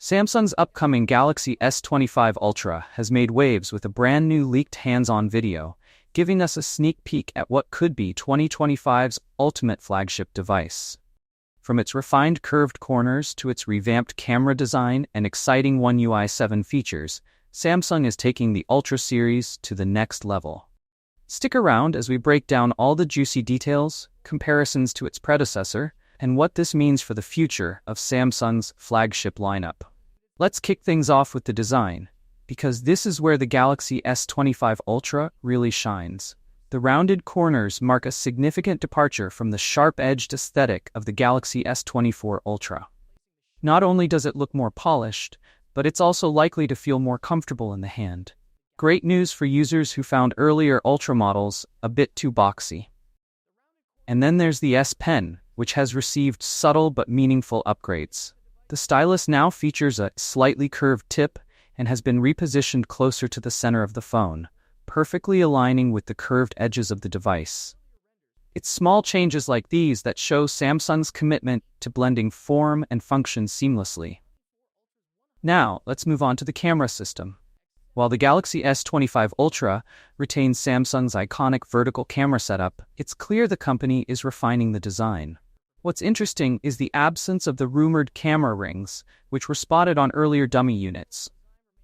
Samsung's upcoming Galaxy S25 Ultra has made waves with a brand new leaked hands-on video, giving us a sneak peek at what could be 2025's ultimate flagship device. From its refined curved corners to its revamped camera design and exciting One UI 7 features, Samsung is taking the Ultra series to the next level. Stick around as we break down all the juicy details, comparisons to its predecessor, and what this means for the future of Samsung's flagship lineup. Let's kick things off with the design, because this is where the Galaxy S25 Ultra really shines. The rounded corners mark a significant departure from the sharp-edged aesthetic of the Galaxy S24 Ultra. Not only does it look more polished, but it's also likely to feel more comfortable in the hand. Great news for users who found earlier Ultra models a bit too boxy. And then there's the S Pen, which has received subtle but meaningful upgrades. The stylus now features a slightly curved tip and has been repositioned closer to the center of the phone, perfectly aligning with the curved edges of the device. It's small changes like these that show Samsung's commitment to blending form and function seamlessly. Now, let's move on to the camera system. While the Galaxy S25 Ultra retains Samsung's iconic vertical camera setup, it's clear the company is refining the design. What's interesting is the absence of the rumored camera rings, which were spotted on earlier dummy units.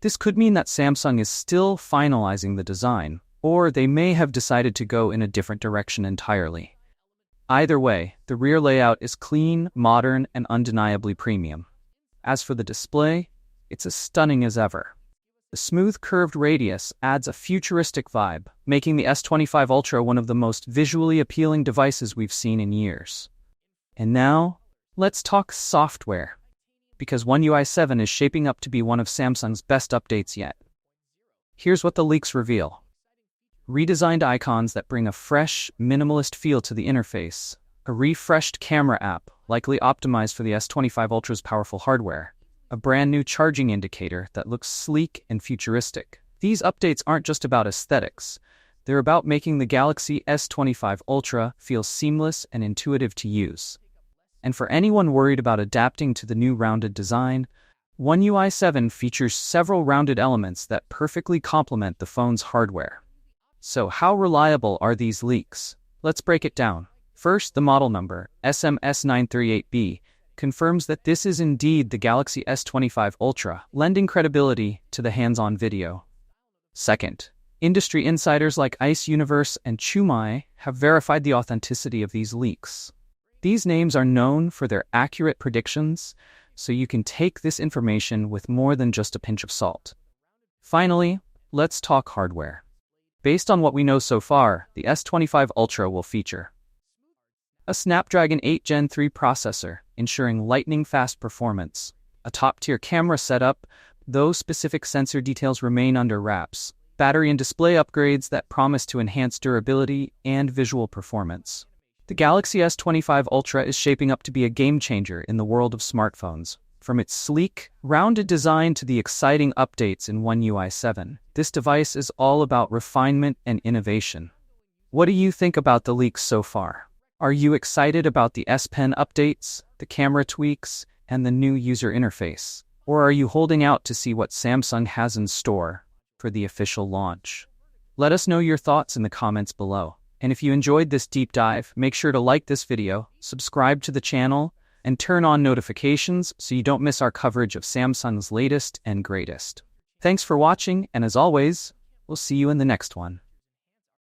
This could mean that Samsung is still finalizing the design, or they may have decided to go in a different direction entirely. Either way, the rear layout is clean, modern, and undeniably premium. As for the display, it's as stunning as ever. The smooth curved radius adds a futuristic vibe, making the S25 Ultra one of the most visually appealing devices we've seen in years. And now, let's talk software, because One UI 7 is shaping up to be one of Samsung's best updates yet. Here's what the leaks reveal. Redesigned icons that bring a fresh, minimalist feel to the interface, a refreshed camera app, likely optimized for the S25 Ultra's powerful hardware, a brand new charging indicator that looks sleek and futuristic. These updates aren't just about aesthetics. They're about making the Galaxy S25 Ultra feel seamless and intuitive to use. And for anyone worried about adapting to the new rounded design, One UI 7 features several rounded elements that perfectly complement the phone's hardware. So how reliable are these leaks? Let's break it down. First, the model number, SMS938B, confirms that this is indeed the Galaxy S25 Ultra, lending credibility to the hands-on video. Second, industry insiders like Ice Universe and Chumai have verified the authenticity of these leaks. These names are known for their accurate predictions, so you can take this information with more than just a pinch of salt. Finally, let's talk hardware. Based on what we know so far, the S25 Ultra will feature a Snapdragon 8 Gen 3 processor, ensuring lightning-fast performance, a top-tier camera setup, though specific sensor details remain under wraps, battery and display upgrades that promise to enhance durability and visual performance. The Galaxy S25 Ultra is shaping up to be a game-changer in the world of smartphones. From its sleek, rounded design to the exciting updates in One UI 7, this device is all about refinement and innovation. What do you think about the leaks so far? Are you excited about the S Pen updates, the camera tweaks, and the new user interface? Or are you holding out to see what Samsung has in store for the official launch? Let us know your thoughts in the comments below. And if you enjoyed this deep dive, make sure to like this video, subscribe to the channel, and turn on notifications so you don't miss our coverage of Samsung's latest and greatest. Thanks for watching, and as always, we'll see you in the next one.